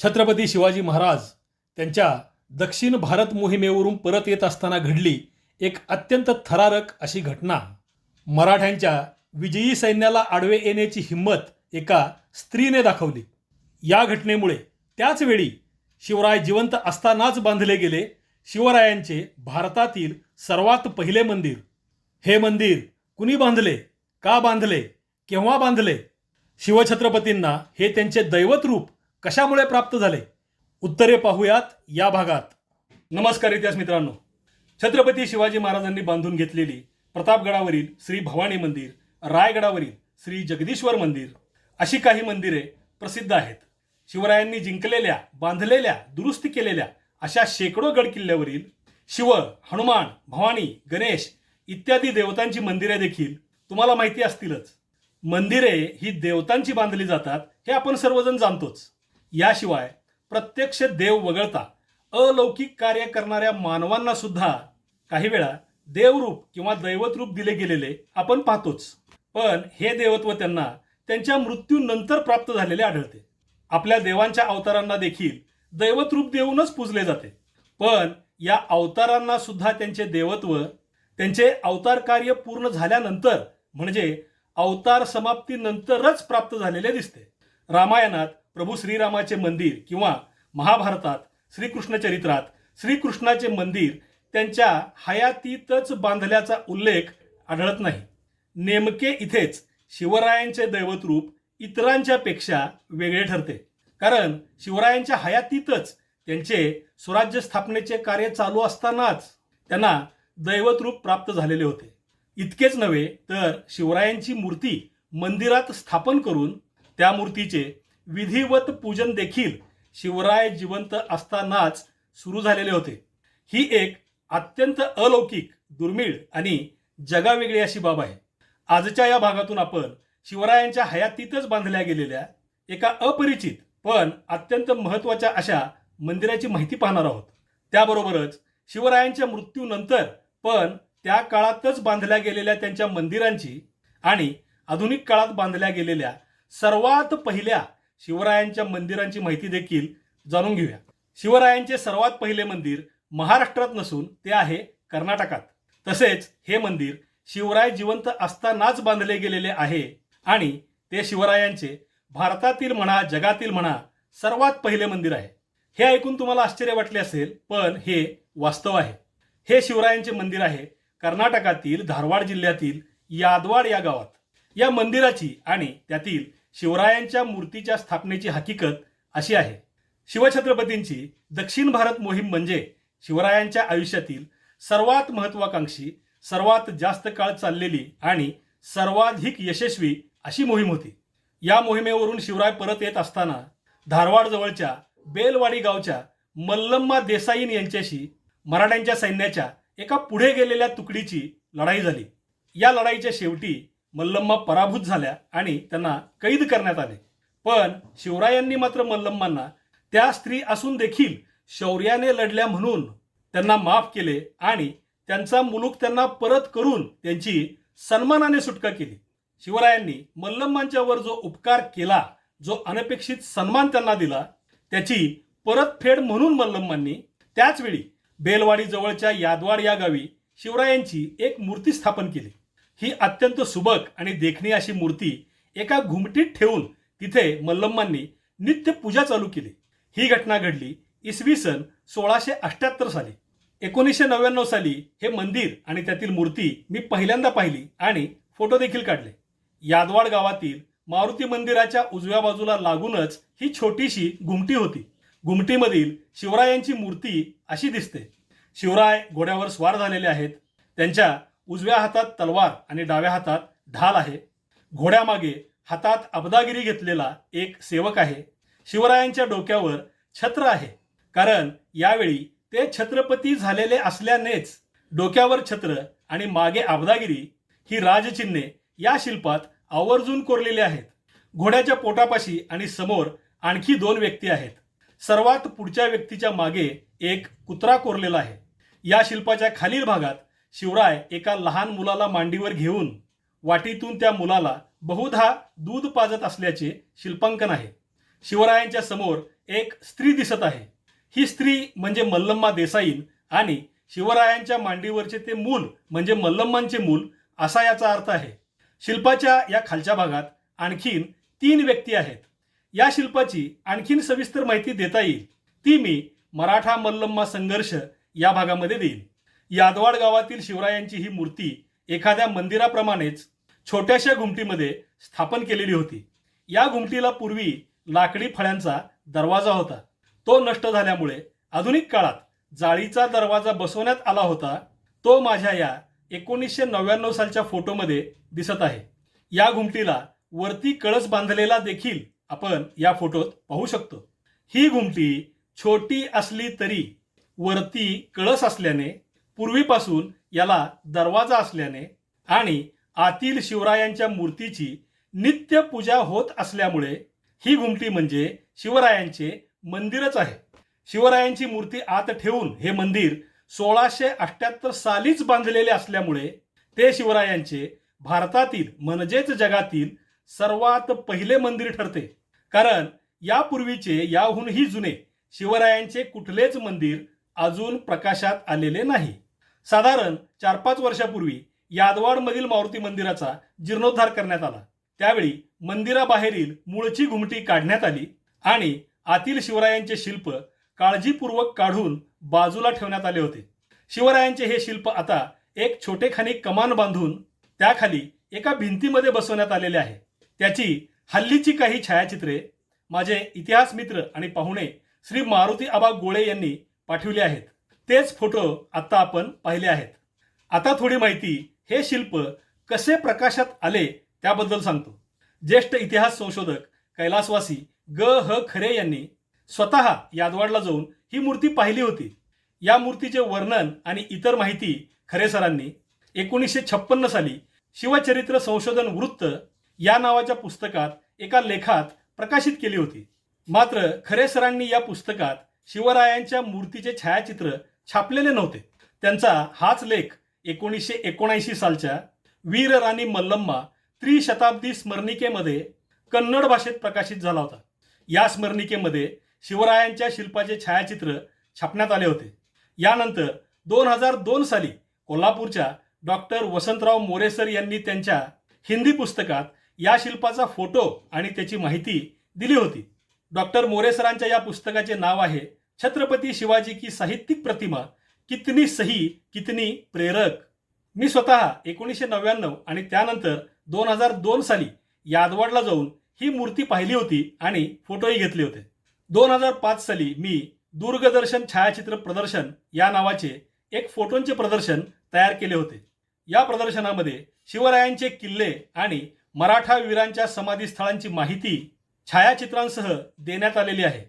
छत्रपती शिवाजी महाराज त्यांच्या दक्षिण भारत मोहिमेवरून परत येत असताना घडली एक अत्यंत थरारक अशी घटना. मराठ्यांच्या विजयी सैन्याला आडवे येण्याची हिंमत एका स्त्रीने दाखवली. या घटनेमुळे त्याच वेळी शिवराय जिवंत असतानाच बांधले गेले शिवरायांचे भारतातील सर्वात पहिले मंदिर. हे मंदिर कुणी बांधले, का बांधले, केव्हा बांधले, शिवछत्रपतींना हे त्यांचे दैवत रूप कशामुळे प्राप्त झाले, उत्तरे पाहूयात या भागात. नमस्कार इतिहास मित्रांनो. छत्रपती शिवाजी महाराजांनी बांधून घेतलेली प्रतापगडावरील श्री भवानी मंदिर, रायगडावरील श्री जगदीश्वर मंदिर अशी काही मंदिरे प्रसिद्ध आहेत. शिवरायांनी जिंकलेल्या, बांधलेल्या, दुरुस्ती केलेल्या अशा शेकडो गडकिल्ल्यावरील शिव, हनुमान, भवानी, गणेश इत्यादी देवतांची मंदिरे देखील तुम्हाला माहिती असतीलच. मंदिरे ही देवतांची बांधली जातात हे आपण सर्वजण जाणतोच. याशिवाय प्रत्यक्ष देव वगळता अलौकिक कार्य करणाऱ्या मानवांना सुद्धा काही वेळा देवरूप किंवा दैवत रूप दिले गेलेले आपण पाहतोच. पण हे देवत्व त्यांना त्यांच्या मृत्यूनंतर प्राप्त झालेले आढळते. आपल्या देवांच्या अवतारांना देखील दैवत रूप देऊनच पूजले जाते. पण या अवतारांना सुद्धा त्यांचे देवत्व त्यांचे अवतार कार्य पूर्ण झाल्यानंतर म्हणजे अवतार समाप्तीनंतरच प्राप्त झालेले दिसते. रामायणात प्रभू श्रीरामाचे मंदिर किंवा महाभारतात श्रीकृष्ण चरित्रात श्रीकृष्णाचे मंदिर त्यांच्या हयातीतच बांधल्याचा उल्लेख आढळत नाही. नेमके इथेच शिवरायांचे दैवत रूप इतरांच्या पेक्षा वेगळे ठरते. कारण शिवरायांच्या हयातीतच त्यांचे स्वराज्य स्थापनेचे कार्य चालू असतानाच त्यांना दैवत रूप प्राप्त झालेले होते. इतकेच नव्हे तर शिवरायांची मूर्ती मंदिरात स्थापन करून त्या मूर्तीचे विधिवत पूजन देखील शिवराय जिवंत असतानाच सुरू झालेले होते. ही एक अत्यंत अलौकिक, दुर्मिळ आणि जगावेगळी अशी बाब आहे. आजच्या या भागातून आपण शिवरायांच्या हयातीतच बांधल्या गेलेल्या एका अपरिचित पण अत्यंत महत्त्वाच्या अशा मंदिराची माहिती पाहणार आहोत. त्याबरोबरच शिवरायांच्या मृत्यूनंतर पण त्या काळातच बांधल्या गेलेल्या त्यांच्या मंदिरांची आणि आधुनिक काळात बांधल्या गेलेल्या सर्वात पहिल्या शिवरायांच्या मंदिरांची माहिती देखील जाणून घेऊया. शिवरायांचे सर्वात पहिले मंदिर महाराष्ट्रात नसून ते आहे कर्नाटकात. तसेच हे मंदिर शिवराय जिवंत असतानाच बांधले गेलेले आहे आणि ते शिवरायांचे भारतातील म्हणा जगातील म्हणा सर्वात पहिले मंदिर आहे. हे ऐकून तुम्हाला आश्चर्य वाटले असेल, पण हे वास्तव आहे. हे शिवरायांचे मंदिर आहे कर्नाटकातील धारवाड जिल्ह्यातील यादवाड या गावात. या मंदिराची आणि त्यातील शिवरायांच्या मूर्तीच्या स्थापनेची हकीकत अशी आहे. शिवछत्रपतींची दक्षिण भारत मोहीम म्हणजे शिवरायांच्या आयुष्यातील सर्वात महत्वाकांक्षी, सर्वात जास्त काळ चाललेली आणि सर्वाधिक यशस्वी अशी मोहीम होती. या मोहिमेवरून शिवराय परत येत असताना धारवाड जवळच्या बेलवाडी गावच्या मल्लम्मा देसाईन यांच्याशी मराठ्यांच्या सैन्याच्या एका पुढे गेलेल्या तुकडीची लढाई झाली. या लढाईच्या शेवटी मल्लम्मा पराभूत झाल्या आणि त्यांना कैद करण्यात आले. पण शिवरायांनी मात्र मल्लम्मांना त्या स्त्री असून देखील शौर्याने लढल्या म्हणून त्यांना माफ केले आणि त्यांचा मुलूक त्यांना परत करून त्यांची सन्मानाने सुटका केली. शिवरायांनी मल्लम्मांच्यावर जो उपकार केला, जो अनपेक्षित सन्मान त्यांना दिला, त्याची परतफेड म्हणून मल्लम्मांनी त्याच वेळी बेलवाडी जवळच्या यादवाड या गावी शिवरायांची एक मूर्ती स्थापन केली. ही अत्यंत सुबक आणि देखणी अशी मूर्ती एका घुमटीत ठेवून तिथे मल्लम्मांनी नित्य पूजा चालू केली. ही घटना घडली इसवी सन 1678 साली. 1999 साली हे मंदिर आणि त्यातील मूर्ती मी पहिल्यांदा पाहिली आणि फोटो देखील काढले. यादवाड गावातील मारुती मंदिराच्या उजव्या बाजूला लागूनच ही छोटीशी घुमटी होती. घुमटीमधील शिवरायांची मूर्ती अशी दिसते. शिवराय घोड्यावर स्वार झालेले आहेत. त्यांच्या उजव्या हातात तलवार आणि डाव्या हातात ढाल आहे. घोड्यामागे हातात अब्दागिरी घेतलेला एक सेवक आहे. शिवरायांच्या डोक्यावर छत्र आहे, कारण यावेळी ते छत्रपती झालेले असल्यानेच डोक्यावर छत्र आणि मागे अब्दागिरी ही राजचिन्हे या शिल्पात आवर्जून कोरलेली आहेत. घोड्याच्या पोटापाशी आणि समोर आणखी 2 व्यक्ती आहेत. सर्वात पुढच्या व्यक्तीच्या मागे एक कुत्रा कोरलेला आहे. या शिल्पाच्या खालील भागात शिवराय एका लहान मुलाला मांडीवर घेऊन वाटीतून त्या मुलाला बहुधा दूध पाजत असल्याचे शिल्पांकन आहे. शिवरायांच्या समोर एक स्त्री दिसत आहे. ही स्त्री म्हणजे मल्लम्मा देसाईन आणि शिवरायांच्या मांडीवरचे ते मूल म्हणजे मल्लम्मांचे मूल असा याचा अर्थ आहे. शिल्पाच्या या खालच्या भागात आणखीन 3 व्यक्ती आहेत. या शिल्पाची आणखीन सविस्तर माहिती देता येईल ती मी मराठा मल्लम्मा संघर्ष या भागामध्ये देईल. यादवाड गावातील शिवरायांची ही मूर्ती एखाद्या मंदिराप्रमाणेच छोट्याशा घुमटीमध्ये स्थापन केलेली होती. या घुमटीला पूर्वी लाकडी फळ्यांचा दरवाजा होता. तो नष्ट झाल्यामुळे आधुनिक काळात जाळीचा दरवाजा बसवण्यात आला होता. तो माझ्या या 1999 सालच्या फोटोमध्ये दिसत आहे. या घुमटीला वरती कळस बांधलेला देखील आपण या फोटोत पाहू शकतो. ही घुमटी छोटी असली तरी वरती कळस असल्याने, पूर्वीपासून याला दरवाजा असल्याने आणि आतील शिवरायांच्या मूर्तीची नित्य पूजा होत असल्यामुळे ही घुमटी म्हणजे शिवरायांचे मंदिरच आहे. शिवरायांची मूर्ती आत ठेवून हे मंदिर 1678 सालीच बांधलेले असल्यामुळे ते शिवरायांचे भारतातील म्हणजेच जगातील सर्वात पहिले मंदिर ठरते. कारण यापूर्वीचे याहूनही जुने शिवरायांचे कुठलेच मंदिर अजून प्रकाशात आलेले नाही. साधारण 4-5 वर्षापूर्वी यादवाडमधील मारुती मंदिराचा जीर्णोद्धार करण्यात आला. त्यावेळी मंदिराबाहेरील मूळची घुमटी काढण्यात आली आणि आतील शिवरायांचे शिल्प काळजीपूर्वक काढून बाजूला ठेवण्यात आले होते. शिवरायांचे हे शिल्प आता एक छोटेखानी कमान बांधून त्याखाली एका भिंतीमध्ये बसवण्यात आलेले आहे. त्याची हल्लीची काही छायाचित्रे माझे इतिहास मित्र आणि पाहुणे श्री मारुती आबा गोळे यांनी पाठवली आहेत. तेच फोटो आता आपण पाहिले आहेत. आता थोडी माहिती हे शिल्प कसे प्रकाशात आले त्याबद्दल सांगतो. ज्येष्ठ इतिहास संशोधक कैलासवासी ग.ह. खरे यांनी स्वतः यादवाडला जाऊन ही मूर्ती पाहिली होती. या मूर्तीचे वर्णन आणि इतर माहिती खरे सरांनी 1956 साली शिवचरित्र संशोधन वृत्त या नावाच्या पुस्तकात एका लेखात प्रकाशित केली होती. मात्र खरे सरांनी या पुस्तकात शिवरायांच्या मूर्तीचे छायाचित्र छापलेले नव्हते. त्यांचा हाच लेख 1979 सालच्या वीर राणी मल्लम्मा त्रिशताब्दी स्मरणिकेमध्ये कन्नड भाषेत प्रकाशित झाला होता. या स्मरणिकेमध्ये शिवरायांच्या शिल्पाचे छायाचित्र छापण्यात आले होते. यानंतर 2002 साली कोल्हापूरच्या डॉक्टर वसंतराव मोरेसर यांनी त्यांच्या हिंदी पुस्तकात या शिल्पाचा फोटो आणि त्याची माहिती दिली होती. डॉक्टर मोरेसरांच्या या पुस्तकाचे नाव आहे छत्रपती शिवाजी की साहित्यिक प्रतिमा, कितनी सही कितनी प्रेरक. मी स्वतः 1999 आणि त्यानंतर 2002 साली यादवाडला जाऊन ही मूर्ती पाहिली होती आणि फोटोही घेतले होते. 2005 साली मी दूरदर्शन छायाचित्र प्रदर्शन या नावाचे एक फोटोंचे प्रदर्शन तयार केले होते. या प्रदर्शनामध्ये शिवरायांचे किल्ले आणि मराठा वीरांच्या समाधीस्थळांची माहिती छायाचित्रांसह देण्यात आलेली आहे.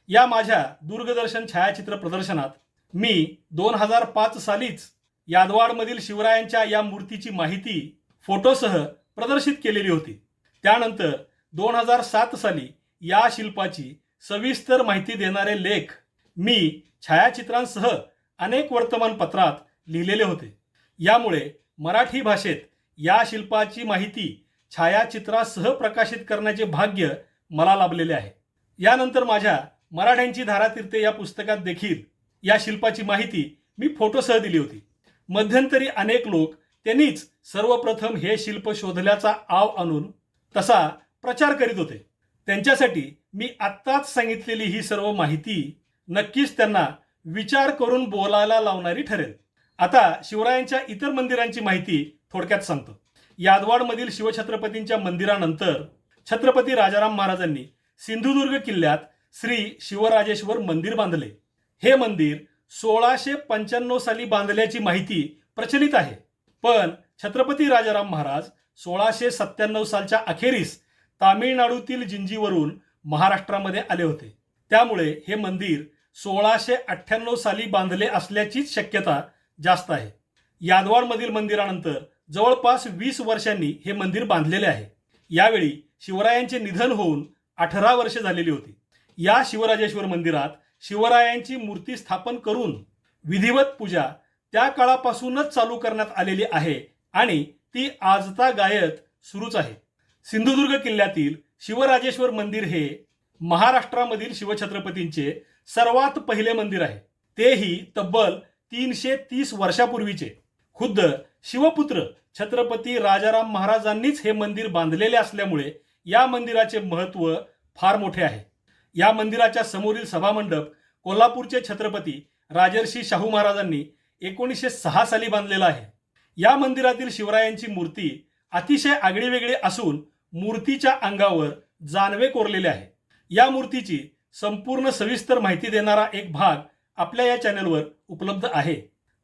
या माझ्या दूरदर्शन छायाचित्र प्रदर्शनात मी 2005 सालीच यादवाडमधील शिवरायांच्या या मूर्तीची माहिती फोटोसह प्रदर्शित केलेली होती. त्यानंतर 2007 साली या शिल्पाची सविस्तर माहिती देणारे लेख मी छायाचित्रांसह अनेक वर्तमानपत्रात लिहिलेले होते. यामुळे मराठी भाषेत या शिल्पाची माहिती छायाचित्रासह प्रकाशित करण्याचे भाग्य मला लाभलेले आहे. यानंतर माझ्या मराठ्यांची धारातीर्थे या पुस्तकात देखील या शिल्पाची माहिती मी फोटोसह दिली होती. मध्यंतरी अनेक लोक त्यांनीच सर्वप्रथम हे शिल्प शोधल्याचा आव आणून तसा प्रचार करीत होते. त्यांच्यासाठी मी आत्ताच सांगितलेली ही सर्व माहिती नक्कीच त्यांना विचार करून बोलायला लावणारी ठरेल. आता शिवरायांच्या इतर मंदिरांची माहिती थोडक्यात सांगतो. यादवाडमधील शिवछत्रपतींच्या मंदिरानंतर छत्रपती राजाराम महाराजांनी सिंधुदुर्ग किल्ल्यात श्री शिवराजेश्वर मंदिर बांधले. हे मंदिर 1695 साली बांधल्याची माहिती प्रचलित आहे. पण छत्रपती राजाराम महाराज 1697 सालच्या अखेरीस तामिळनाडूतील जिंजीवरून महाराष्ट्रामध्ये आले होते. त्यामुळे हे मंदिर 1698 साली बांधले असल्याचीच शक्यता जास्त आहे. यादवाडमधील मंदिरानंतर जवळपास 20 वर्षांनी हे मंदिर बांधलेले आहे. यावेळी शिवरायांचे निधन होऊन 18 वर्षे झालेली होती. या शिवराजेश्वर मंदिरात शिवरायांची मूर्ती स्थापन करून विधिवत पूजा त्या काळापासूनच चालू करण्यात आलेली आहे आणि ती आजतागायत सुरूच आहे. सिंधुदुर्ग किल्ल्यातील शिवराजेश्वर मंदिर हे महाराष्ट्रामधील शिवछत्रपतींचे सर्वात पहिले मंदिर आहे, तेही तब्बल 330 वर्षापूर्वीचे. खुद्द शिवपुत्र छत्रपती राजाराम महाराजांनीच हे मंदिर बांधलेले असल्यामुळे या मंदिराचे महत्त्व फार मोठे आहे. या मंदिराच्या समोरील सभामंडप कोल्हापूरचे छत्रपती राजर्षी शाहू महाराजांनी 1906 साली बांधलेला आहे. या मंदिरातील शिवरायांची मूर्ती अतिशय आगळीवेगळी असून मूर्तीच्या अंगावर जानवे कोरलेले आहे. या मूर्तीची संपूर्ण सविस्तर माहिती देणारा एक भाग आपल्या या चॅनलवर उपलब्ध आहे.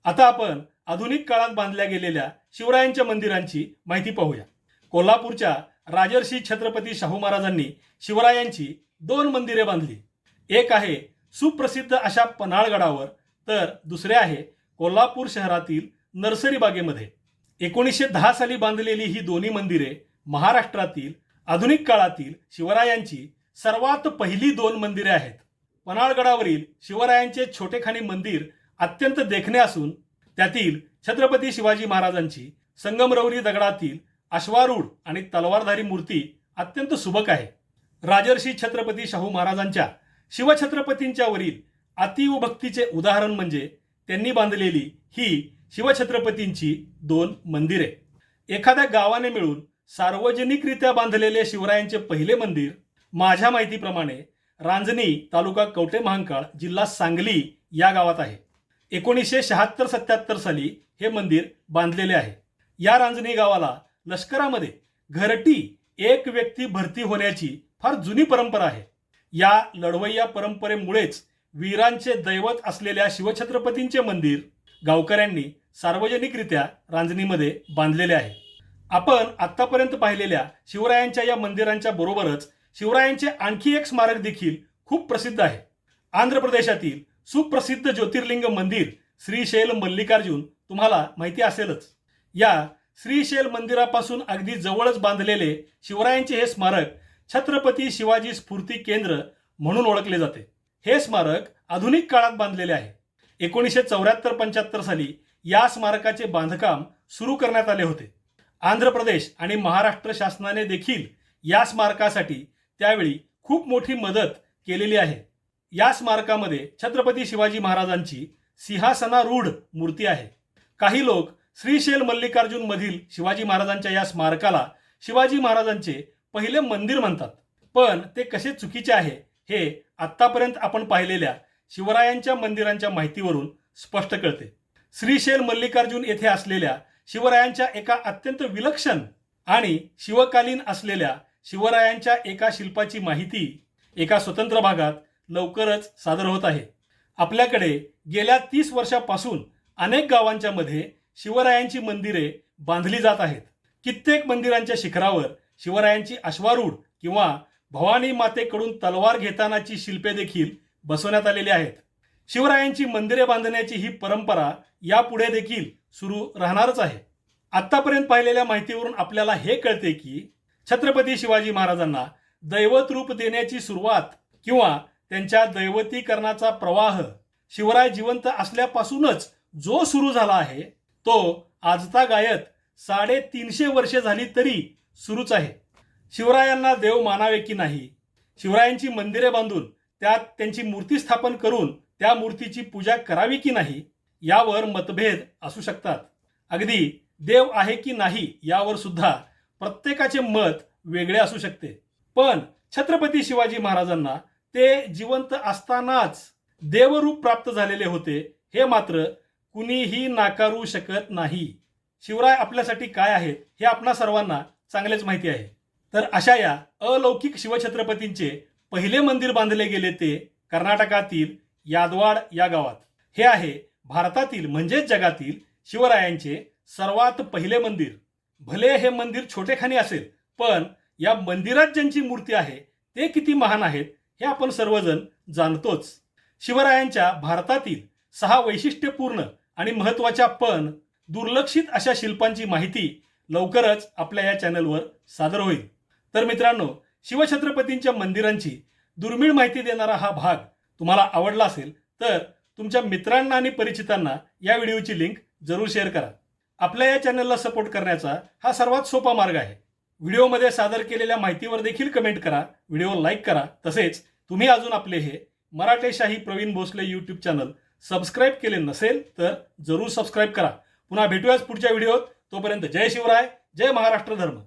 आता आपण आधुनिक काळात बांधल्या गेलेल्या शिवरायांच्या मंदिरांची माहिती पाहूया. कोल्हापूरच्या राजर्षी छत्रपती शाहू महाराजांनी शिवरायांची 2 मंदिरे बांधली. एक आहे सुप्रसिद्ध अशा पन्हाळगडावर, तर दुसरे आहे कोल्हापूर शहरातील नर्सरी बागेमध्ये. 1910 साली बांधलेली ही दोन्ही मंदिरे महाराष्ट्रातील आधुनिक काळातील शिवरायांची सर्वात पहिली 2 मंदिरे आहेत. पन्हाळगडावरील शिवरायांचे छोटेखानी मंदिर अत्यंत देखणे असून त्यातील छत्रपती शिवाजी महाराजांची संगमरवरी दगडातील अश्वारूढ आणि तलवारधारी मूर्ती अत्यंत सुबक आहे. राजर्षी छत्रपती शाहू महाराजांच्या शिवछत्रपतींच्या वरील अतीव भक्तीचे उदाहरण म्हणजे त्यांनी बांधलेली ही शिवछत्रपतींची 2 मंदिरे. एखाद्या गावाने मिळून सार्वजनिकरित्या बांधलेले शिवरायांचे पहिले मंदिर माझ्या माहितीप्रमाणे रांजणी, तालुका कवठे महांकाळ, जिल्हा सांगली या गावात आहे. 1976-77 साली हे मंदिर बांधलेले आहे. या रांजणी गावाला लष्करामध्ये घरटी एक व्यक्ती भरती होण्याची फार जुनी परंपरा आहे. या लढवय्या परंपरेमुळेच वीरांचे दैवत असलेल्या शिवछत्रपतींचे मंदिर गावकऱ्यांनी सार्वजनिकरित्या रांजणीमध्ये बांधलेले आहे. आपण आतापर्यंत पाहिलेल्या शिवरायांच्या या मंदिरांच्या बरोबरच शिवरायांचे आणखी एक स्मारक देखील खूप प्रसिद्ध आहे. आंध्र प्रदेशातील सुप्रसिद्ध ज्योतिर्लिंग मंदिर श्रीशैल मल्लिकार्जुन तुम्हाला माहिती असेलच. या श्रीशैल मंदिरापासून अगदी जवळच बांधलेले शिवरायांचे हे स्मारक छत्रपती शिवाजी स्फूर्ती केंद्र म्हणून ओळखले जाते. हे स्मारक आधुनिक काळात बांधलेले आहे. 1974-75 साली या स्मारकाचे बांधकाम सुरू करण्यात आले होते. आंध्र प्रदेश आणि महाराष्ट्र शासनाने देखील या स्मारकासाठी त्यावेळी खूप मोठी मदत केलेली आहे. या स्मारकामध्ये छत्रपती शिवाजी महाराजांची सिंहासनारूढ मूर्ती आहे. काही लोक श्रीशैल मल्लिकार्जुन मधील शिवाजी महाराजांच्या या स्मारकाला शिवाजी महाराजांचे पहिले मंदिर म्हणतात, पण ते कसे चुकीचे आहे हे आतापर्यंत आपण पाहिलेल्या शिवरायांच्या मंदिरांच्या माहितीवरून स्पष्ट कळते. श्रीशैल मल्लिकार्जुन येथे असलेल्या शिवरायांच्या एका अत्यंत विलक्षण आणि शिवकालीन असलेल्या शिवरायांच्या एका शिल्पाची माहिती एका स्वतंत्र भागात लवकरच सादर होत आहे. आपल्याकडे गेल्या 30 वर्षापासून अनेक गावांच्या मध्ये शिवरायांची मंदिरे बांधली जात आहेत. कित्येक मंदिरांच्या शिखरावर शिवरायांची अश्वारूढ किंवा भवानी मातेकडून तलवार घेतानाची शिल्पे देखील बसवण्यात आलेली आहेत. शिवरायांची मंदिरे बांधण्याची ही परंपरा यापुढे देखील सुरू राहणारच आहे. आतापर्यंत पाहिलेल्या माहितीवरून आपल्याला हे कळते की छत्रपती शिवाजी महाराजांना दैवत रूप देण्याची सुरुवात किंवा त्यांच्या दैवतीकरणाचा प्रवाह शिवराय जिवंत असल्यापासूनच जो सुरू झाला आहे तो आजतागायत 350 वर्षे झाली तरी सुरूच आहे. शिवरायांना देव मानावे की नाही, शिवरायांची मंदिरे बांधून त्यात त्यांची मूर्ती स्थापन करून त्या मूर्तीची पूजा करावी की नाही यावर मतभेद असू शकतात. अगदी देव आहे की नाही यावर सुद्धा प्रत्येकाचे मत वेगळे असू शकते. पण छत्रपती शिवाजी महाराजांना ते जिवंत असतानाच देवरूप प्राप्त झालेले होते हे मात्र कुणीही नाकारू शकत नाही. शिवराय आपल्यासाठी काय आहेत हे आपणा सर्वांना चांगलेच माहिती आहे. तर अशा या अलौकिक शिवछत्रपतींचे पहिले मंदिर बांधले गेले ते कर्नाटकातील यादवाड या गावात. हे आहे भारतातील म्हणजेच जगातील शिवरायांचे सर्वात पहिले मंदिर. भले हे मंदिर छोटेखानी असेल, पण या मंदिरात ज्यांची मूर्ती आहे ते किती महान आहेत हे आपण सर्वजण जाणतोच. शिवरायांच्या भारतातील 6 वैशिष्ट्यपूर्ण आणि महत्त्वाच्या पण दुर्लक्षित अशा शिल्पांची माहिती लवकरच आपल्या या चॅनलवर सादर होईल. तर मित्रांनो, शिवछत्रपतींच्या मंदिरांची दुर्मिळ माहिती देणारा हा भाग तुम्हाला आवडला असेल तर तुमच्या मित्रांना आणि परिचितांना या व्हिडिओची लिंक जरूर शेअर करा. आपल्या या चॅनलला सपोर्ट करण्याचा हा सर्वात सोपा मार्ग आहे. व्हिडिओमध्ये सादर केलेल्या माहितीवर देखील कमेंट करा, व्हिडिओ लाईक करा. तसेच तुम्ही अजून आपले हे Marathashahi Praveen Bhosale YouTube channel subscribe केले नसेल तर जरूर सबस्क्राईब करा. पुन्हा भेटूयाच पुढच्या व्हिडिओत. तोपर्यंत जय शिवराय, जय महाराष्ट्र धर्म.